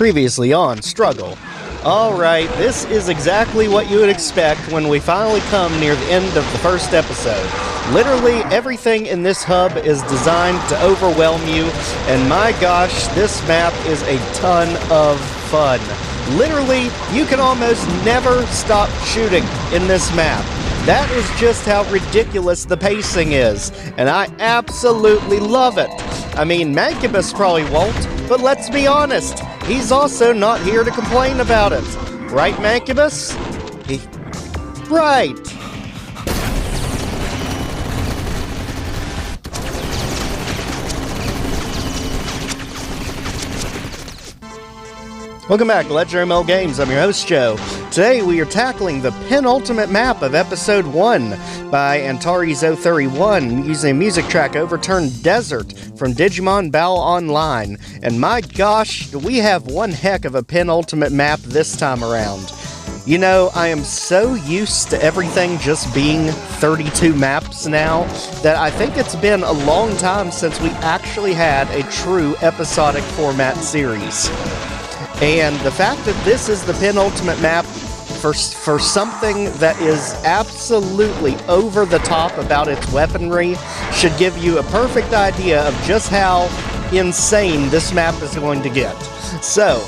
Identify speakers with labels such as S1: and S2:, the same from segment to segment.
S1: Previously on Struggle. Alright, this is exactly what you would expect when we finally come near the end of the first episode. Literally everything in this hub is designed to overwhelm you, and my gosh, this map is a ton of fun. Literally, you can almost never stop shooting in this map. That is just how ridiculous the pacing is, and I absolutely love it. I mean, Mancubus probably won't, but let's be honest, he's also not here to complain about it. Right, Mancubus? Right. Welcome back to Legendary ML Games. I'm your host, Joe. Today we are tackling the penultimate map of Episode 1 by Antaresian 31 using a music track Overturned Desert from Digimon Battle Online. And my gosh, do we have one heck of a penultimate map this time around. You know, I am so used to everything just being 32 maps now that I think it's been a long time since we actually had a true episodic format series. And the fact that this is the penultimate map for something that is absolutely over the top about its weaponry should give you a perfect idea of just how insane this map is going to get. So,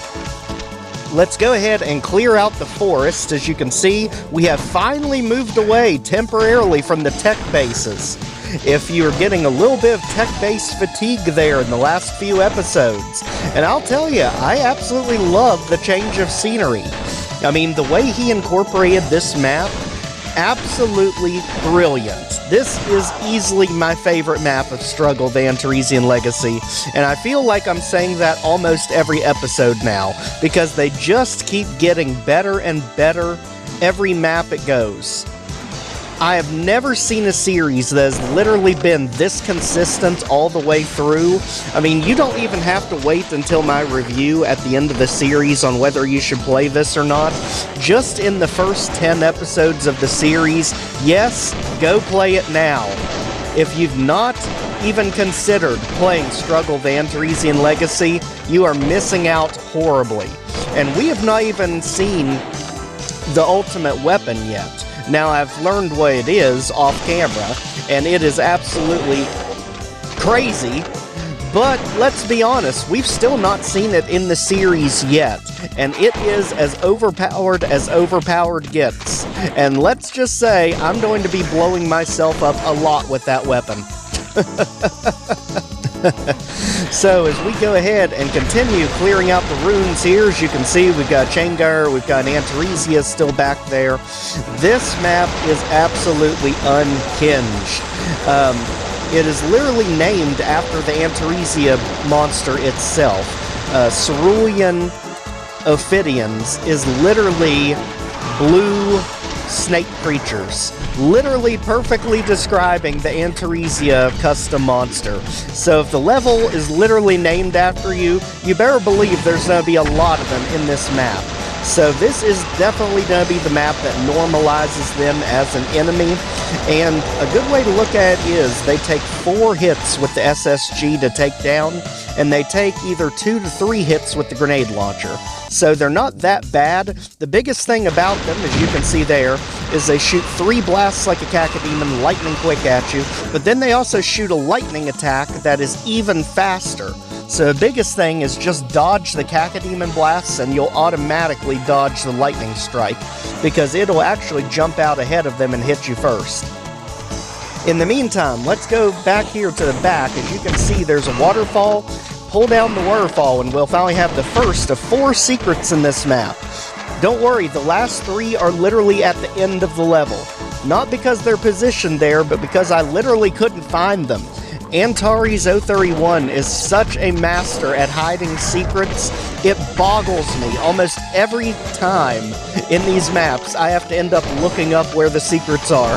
S1: let's go ahead and clear out the forest. As you can see, we have finally moved away temporarily from the tech bases. If you're getting a little bit of tech-based fatigue there in the last few episodes. And I'll tell you, I absolutely love the change of scenery. I mean, the way he incorporated this map, absolutely brilliant. This is easily my favorite map of Struggle, the Antaresian Legacy, and I feel like I'm saying that almost every episode now, because they just keep getting better and better every map it goes. I have never seen a series that has literally been this consistent all the way through. I mean, you don't even have to wait until my review at the end of the series on whether you should play this or not. Just in the first 10 episodes of the series, yes, go play it now. If you've not even considered playing Struggle the Antaresian Legacy, you are missing out horribly. And we have not even seen the ultimate weapon yet. Now, I've learned what it is off camera, and it is absolutely crazy, but let's be honest, we've still not seen it in the series yet, and it is as overpowered gets. And let's just say, I'm going to be blowing myself up a lot with that weapon. So, as we go ahead and continue clearing out the runes here, as you can see, we've got Changar, we've got Antaresia still back there. This map is absolutely unhinged. It is literally named after the Antaresia monster itself. Cerulean Ophidians is literally blue snake creatures, literally perfectly describing the Antaresia custom monster. So if the level is literally named after you, you better believe there's going to be a lot of them in this map. So this is definitely going to be the map that normalizes them as an enemy, and a good way to look at it is they take 4 hits with the SSG to take down, and they take either 2 to 3 hits with the grenade launcher. So they're not that bad. The biggest thing about them, as you can see there, is they shoot 3 blasts like a Cacodemon, lightning quick at you, but then they also shoot a lightning attack that is even faster. So the biggest thing is just dodge the Cacodemon blasts and you'll automatically dodge the lightning strike, because it'll actually jump out ahead of them and hit you first. In the meantime, let's go back here to the back. As you can see, there's a waterfall. Pull down the waterfall and we'll finally have the first of 4 secrets in this map. Don't worry, the last 3 are literally at the end of the level. Not because they're positioned there, but because I literally couldn't find them. Antaresian 31 is such a master at hiding secrets, it boggles me. Almost every time in these maps, I have to end up looking up where the secrets are.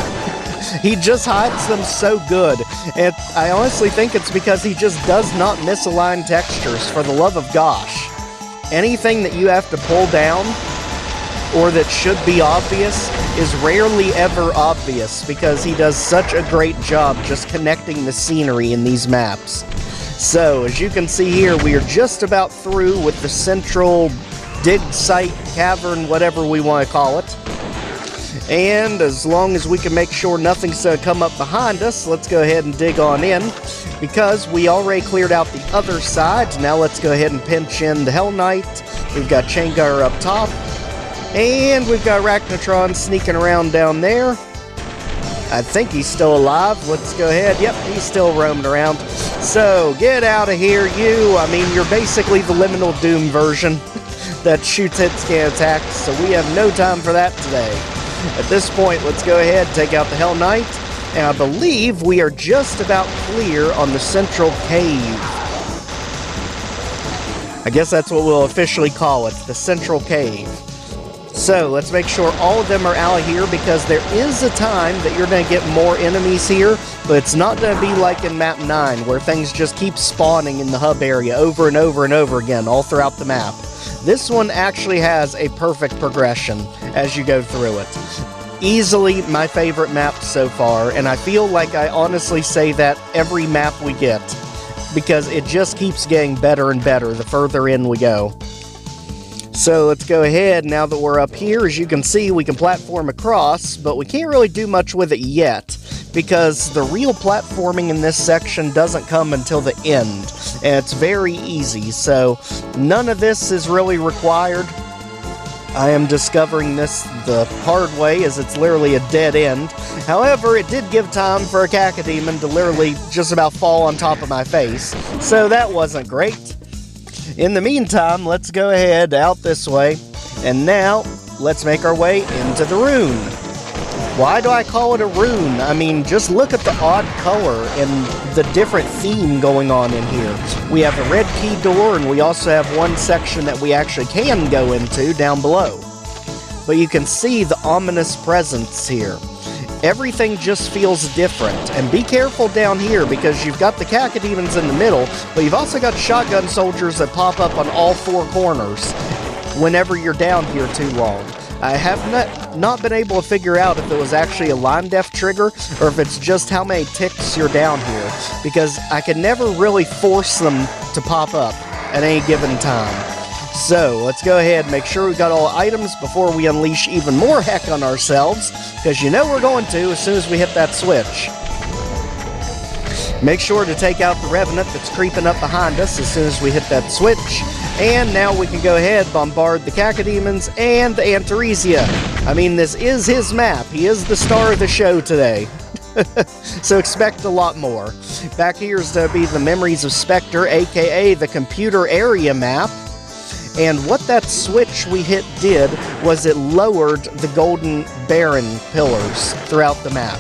S1: He just hides them so good, and I honestly think it's because he just does not misalign textures, for the love of gosh. Anything that you have to pull down, or that should be obvious, is rarely ever obvious, because he does such a great job just connecting the scenery in these maps. So, as you can see here, we are just about through with the central dig site, cavern, whatever we want to call it. And as long as we can make sure nothing's going to come up behind us, let's go ahead and dig on in, because we already cleared out the other side. Now let's go ahead and pinch in the Hell Knight. We've got Chain Gunner up top, and we've got Arachnotron sneaking around down there. I think he's still alive. Let's go ahead. Yep, he's still roaming around. So, get out of here, you. I mean, you're basically the Liminal Doom version that shoots, hits, can attack, so we have no time for that today. At this point, let's go ahead and take out the Hell Knight, and I believe we are just about clear on the central cave. I guess that's what we'll officially call it, the central cave. So, let's make sure all of them are out of here, because there is a time that you're going to get more enemies here, but it's not going to be like in Map 9, where things just keep spawning in the hub area over and over and over again, all throughout the map. This one actually has a perfect progression as you go through it. Easily my favorite map so far, and I feel like I honestly say that every map we get, because it just keeps getting better and better the further in we go. So let's go ahead, now that we're up here, as you can see, we can platform across, but we can't really do much with it yet, because the real platforming in this section doesn't come until the end, and it's very easy, so none of this is really required. I am discovering this the hard way, as it's literally a dead end. However, it did give time for a Cacodemon to literally just about fall on top of my face, so that wasn't great. In the meantime, let's go ahead out this way, and now let's make our way into the rune. Why do I call it a rune? I mean, just look at the odd color and the different theme going on in here. We have a red key door, and we also have one section that we actually can go into down below. But you can see the ominous presence here. Everything just feels different, and be careful down here, because you've got the Cacodemons in the middle, but you've also got shotgun soldiers that pop up on all four corners whenever you're down here too long. I have not been able to figure out if it was actually a line def trigger, or if it's just how many ticks you're down here, because I can never really force them to pop up at any given time. So, let's go ahead and make sure we've got all items before we unleash even more heck on ourselves, because you know we're going to as soon as we hit that switch. Make sure to take out the Revenant that's creeping up behind us as soon as we hit that switch. And now we can go ahead, bombard the Cacodemons and the Antaresia. I mean, this is his map. He is the star of the show today. So expect a lot more. Back here is to be the Memories of Spectre, aka the computer area map. And what that switch we hit did was it lowered the golden Baron pillars throughout the map.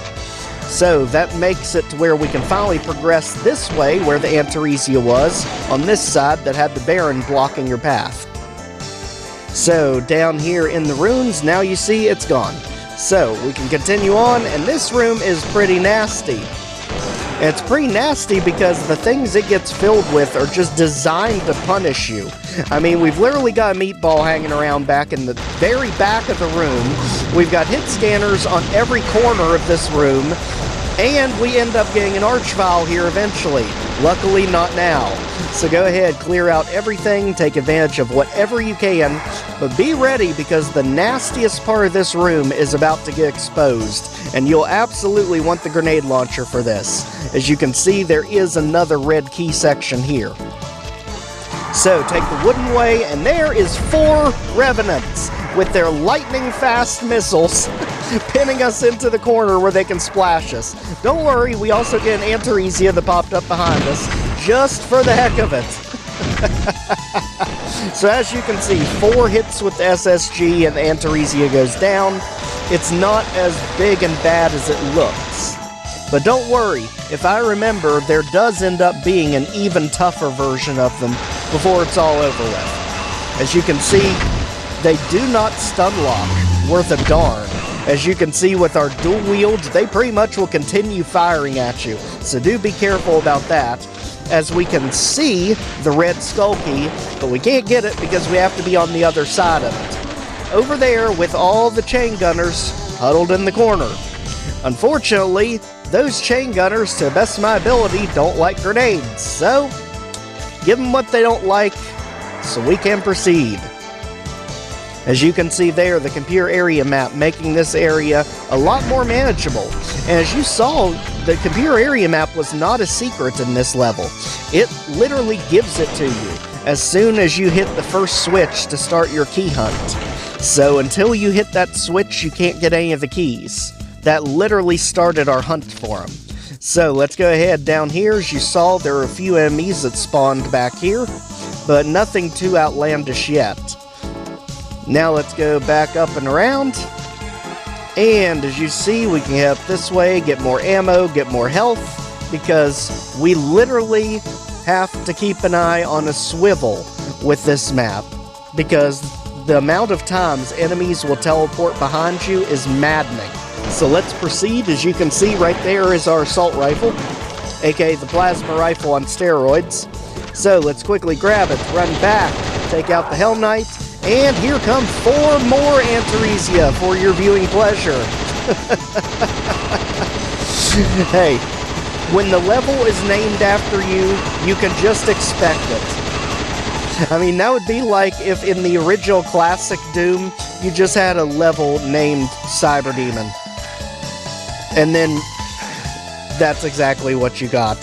S1: So that makes it to where we can finally progress this way, where the Antaresia was, on this side that had the Baron blocking your path. So down here in the runes, now you see it's gone. So we can continue on, and this room is pretty nasty. And it's pretty nasty because the things it gets filled with are just designed to punish you. I mean, we've literally got a meatball hanging around back in the very back of the room. We've got hit scanners on every corner of this room. And we end up getting an Archvile here eventually. Luckily, not now. So go ahead, clear out everything, take advantage of whatever you can, but be ready because the nastiest part of this room is about to get exposed, and you'll absolutely want the grenade launcher for this. As you can see, there is another red key section here. So take the wooden way, and there is 4 Revenants with their lightning-fast missiles pinning us into the corner where they can splash us. Don't worry, we also get an Antaresia that popped up behind us, just for the heck of it. So as you can see, 4 hits with the SSG and the Antaresia goes down. It's not as big and bad as it looks. But don't worry, if I remember, there does end up being an even tougher version of them before it's all over with. As you can see, they do not stun lock worth a darn. As you can see with our dual wield, they pretty much will continue firing at you. So do be careful about that. As we can see the red skull key, but we can't get it because we have to be on the other side of it. Over there with all the chain gunners huddled in the corner. Unfortunately, those chain gunners, to the best of my ability, don't like grenades, so give them what they don't like so we can proceed. As you can see there, the computer area map making this area a lot more manageable. And as you saw, the computer area map was not a secret in this level. It literally gives it to you as soon as you hit the first switch to start your key hunt. So until you hit that switch, you can't get any of the keys. That literally started our hunt for them. So let's go ahead down here. As you saw, there are a few enemies that spawned back here, but nothing too outlandish yet. Now let's go back up and around. And as you see, we can head up this way, get more ammo, get more health, because we literally have to keep an eye on a swivel with this map, because the amount of times enemies will teleport behind you is maddening. So let's proceed. As you can see, right there is our assault rifle, aka the plasma rifle on steroids. So let's quickly grab it, run back, take out the Hell Knight, and here come 4 more Antaresia for your viewing pleasure. Hey, when the level is named after you, you can just expect it. I mean, that would be like if in the original classic Doom, you just had a level named Cyber Demon. And then that's exactly what you got.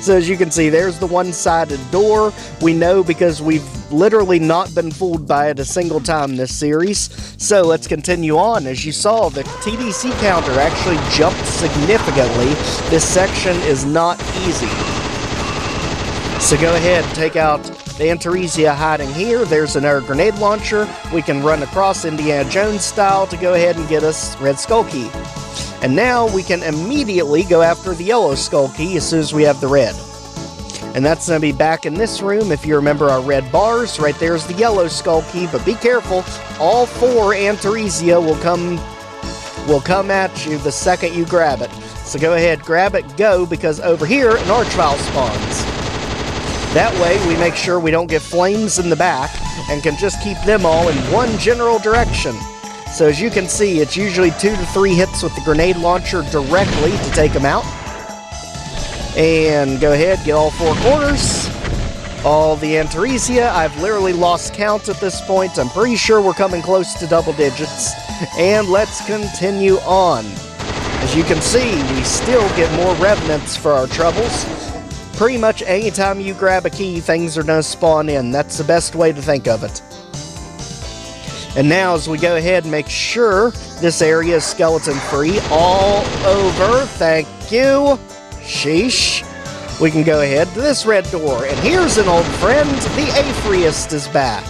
S1: So as you can see, there's the one-sided door. We know because we've literally not been fooled by it a single time this series. So let's continue on. As you saw, the TDC counter actually jumped significantly. This section is not easy. So go ahead and take out the Antaresia hiding here. There's another grenade launcher. We can run across Indiana Jones style to go ahead and get us Red Skull Key. And now we can immediately go after the Yellow Skull Key as soon as we have the red. And that's going to be back in this room. If you remember our red bars, right there's the Yellow Skull Key. But be careful, all 4 Antaresia will come at you the second you grab it. So go ahead, grab it, go, because over here an Archvile spawns. That way we make sure we don't get flames in the back and can just keep them all in one general direction. So as you can see, it's usually 2 to 3 hits with the grenade launcher directly to take them out. And go ahead, get all 4 corners. All the Antaresia. I've literally lost count at this point. I'm pretty sure we're coming close to double digits. And let's continue on. As you can see, we still get more revenants for our troubles. Pretty much anytime you grab a key, things are going to spawn in. That's the best way to think of it. And now as we go ahead and make sure this area is skeleton free all over, thank you, sheesh, we can go ahead to this red door. And here's an old friend, the Aphriest is back.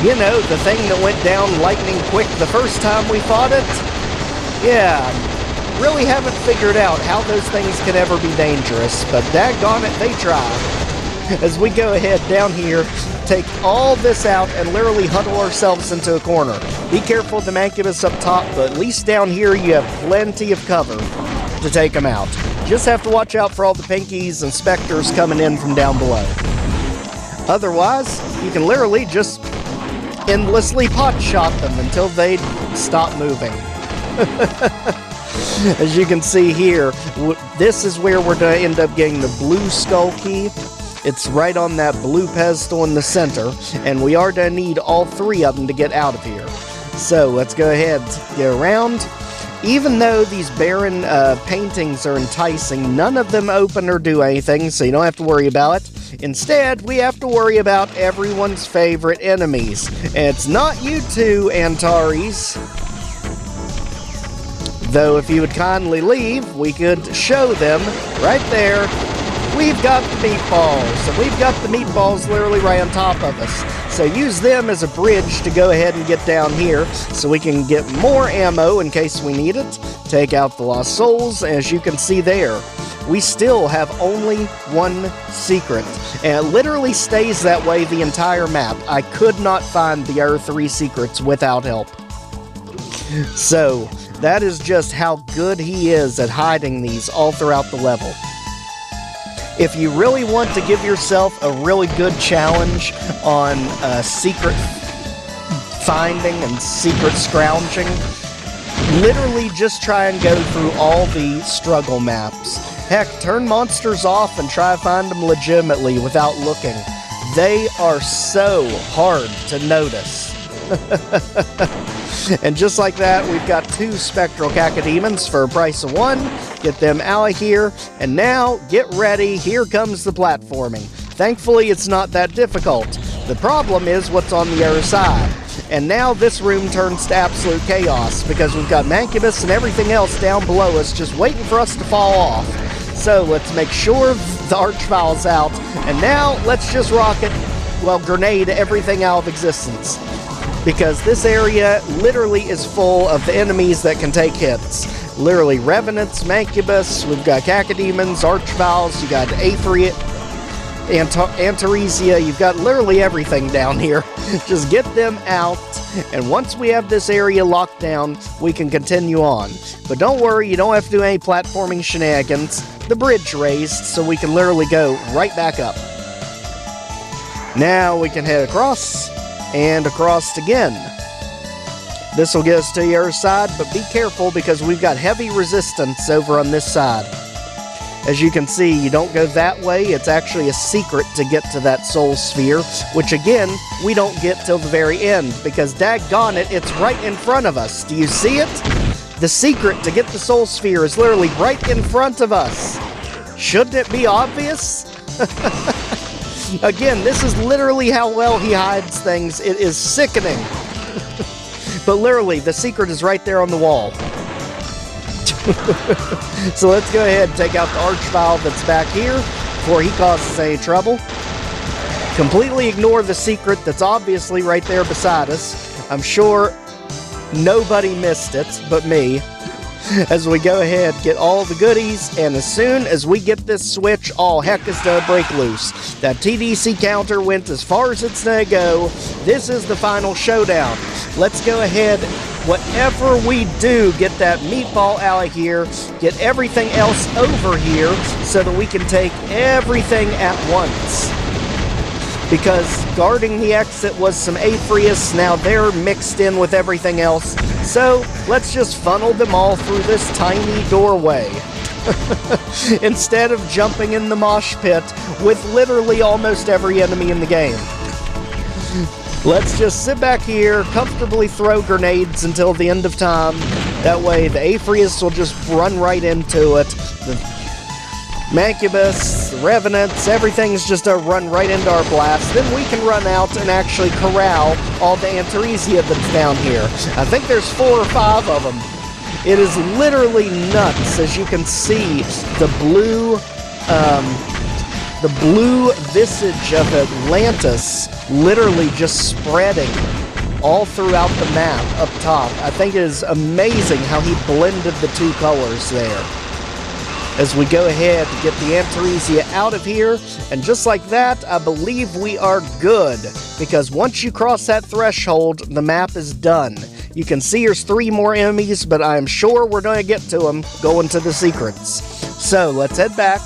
S1: You know, the thing that went down lightning quick the first time we fought it? Yeah, really haven't figured out how those things can ever be dangerous, but daggone it, they try. As we go ahead down here, take all this out and literally huddle ourselves into a corner. Be careful of the Mancubus up top, but at least down here you have plenty of cover to take them out. Just have to watch out for all the pinkies and specters coming in from down below. Otherwise, you can literally just endlessly pot shot them until they stop moving. As you can see here, this is where we're going to end up getting the blue skull key. It's right on that blue pedestal in the center, and we are going to need all 3 of them to get out of here. So let's go ahead, get around. Even though these barren paintings are enticing, none of them open or do anything, so you don't have to worry about it. Instead, we have to worry about everyone's favorite enemies. And it's not you two, Antares. Though if you would kindly leave, we could show them right there. We've got the meatballs, and we've got the meatballs literally right on top of us. So use them as a bridge to go ahead and get down here so we can get more ammo in case we need it. Take out the Lost Souls, as you can see there. We still have only 1 secret, and it literally stays that way the entire map. I could not find the other 3 secrets without help. So, that is just how good he is at hiding these all throughout the level. If you really want to give yourself a really good challenge on secret finding and secret scrounging, literally just try and go through all the struggle maps. Heck, turn monsters off and try to find them legitimately without looking. They are so hard to notice. And just like that, we've got 2 spectral cacodemons for a price of 1. Get them out of here. And now, get ready. Here comes the platforming. Thankfully, it's not that difficult. The problem is what's on the other side. And now this room turns to absolute chaos because we've got Mancubus and everything else down below us just waiting for us to fall off. So let's make sure the Archvile's out. And now, let's just rocket, well, grenade everything out of existence. Because this area literally is full of the enemies that can take hits. Literally, Revenants, Mancubus, we've got Cacodemons, Archviles, you got Aethria, Antaresia, you've got literally everything down here. Just get them out, and once we have this area locked down, we can continue on. But don't worry, you don't have to do any platforming shenanigans. The bridge raised, so we can literally go right back up. Now we can head across, and across again. This will get us to the other side, but be careful because we've got heavy resistance over on this side. As you can see, you don't go that way. It's actually a secret to get to that soul sphere, which again, we don't get till the very end, because daggone it, it's right in front of us. Do you see it? The secret to get the soul sphere is literally right in front of us. Shouldn't it be obvious? Again, this is literally how well he hides things. It is sickening. But literally, the secret is right there on the wall. So let's go ahead and take out the Archvile that's back here before he causes any trouble. Completely ignore the secret that's obviously right there beside us. I'm sure nobody missed it but me. As we go ahead, get all the goodies, and as soon as we get this switch, all heck is gonna break loose. That TDC counter went as far as it's gonna go. This is the final showdown. Let's go ahead, whatever we do, get that meatball out of here, get everything else over here, so that we can take everything at once. Because guarding the exit was some Aethrius, now they're mixed in with everything else. So, let's just funnel them all through this tiny doorway. Instead of jumping in the mosh pit with literally almost every enemy in the game. Let's just sit back here, comfortably throw grenades until the end of time. That way the Aethrius will just run right into it. The Mancubus, the Revenants, everything's just to run right into our blast. Then we can run out and actually corral all the Antaresia that's down here. I think there's 4 or 5 of them. It is literally nuts, as you can see the blue visage of Atlantis literally just spreading all throughout the map up top. I think it is amazing how he blended the 2 colors there. As we go ahead to get the Antaresia out of here, and just like that, I believe we are good, because once you cross that threshold, the map is done. You can see there's 3 more enemies, but I'm sure we're going to get to them going to the secrets. So, let's head back.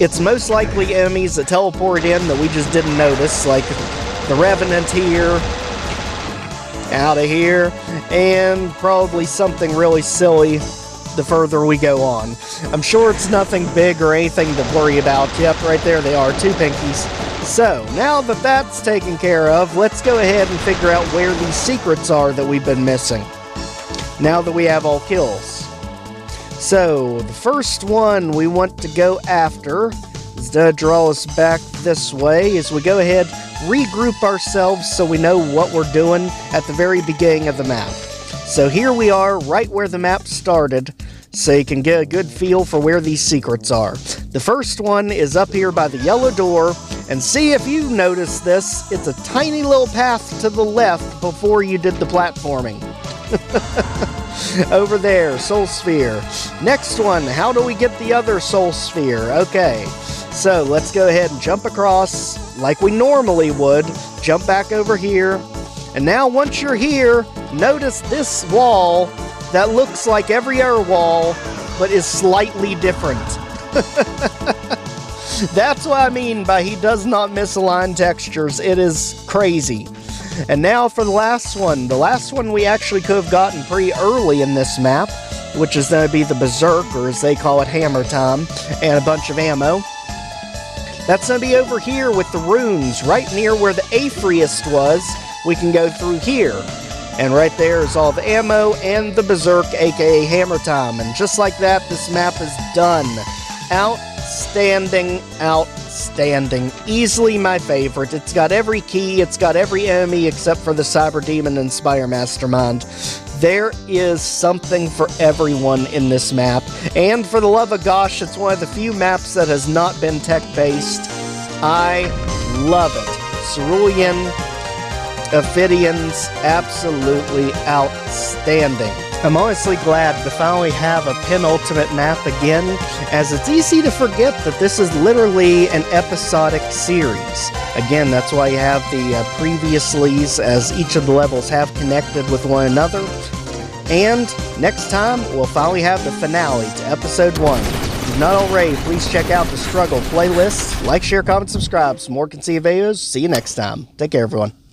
S1: It's most likely enemies that teleport in that we just didn't notice, like the Revenant here, out of here, and probably something really silly the further we go on. I'm sure it's nothing big or anything to worry about. Yep, right there they are, 2 pinkies. So, now that that's taken care of, let's go ahead and figure out where these secrets are that we've been missing. Now that we have all kills. So, the first one we want to go after is to draw us back this way as we go ahead, regroup ourselves so we know what we're doing at the very beginning of the map. So here we are, right where the map started, so you can get a good feel for where these secrets are. The first one is up here by the yellow door, and see if you notice this, it's a tiny little path to the left before you did the platforming. Over there, Soul Sphere. Next one, how do we get the other Soul Sphere? Okay, so let's go ahead and jump across like we normally would, jump back over here, and now once you're here, notice this wall that looks like every other wall, but is slightly different. That's what I mean by he does not misalign textures. It is crazy. And now for the last one. The last one we actually could have gotten pretty early in this map. which is going to be the Berserk, or as they call it, Hammer Time, and a bunch of ammo. That's going to be over here with the runes, right near where the Aphriest was. We can go through here. And right there is all the ammo and the Berserk, aka Hammer Time. And just like that, this map is done. Outstanding, outstanding. Easily my favorite. It's got every key, it's got every enemy except for the Cyber Demon and Spire Mastermind. There is something for everyone in this map. And for the love of gosh, it's one of the few maps that has not been tech-based. I love it. Cerulean Ophidians, absolutely outstanding. I'm honestly glad to finally have a penultimate map again, as it's easy to forget that this is literally an episodic series. Again, that's why you have the previouslys, as each of the levels have connected with one another. And next time, we'll finally have the finale to episode 1. If you've not already, please check out the Struggle playlist. Like, share, comment, subscribe. Some more Conceive videos. See you next time. Take care, everyone.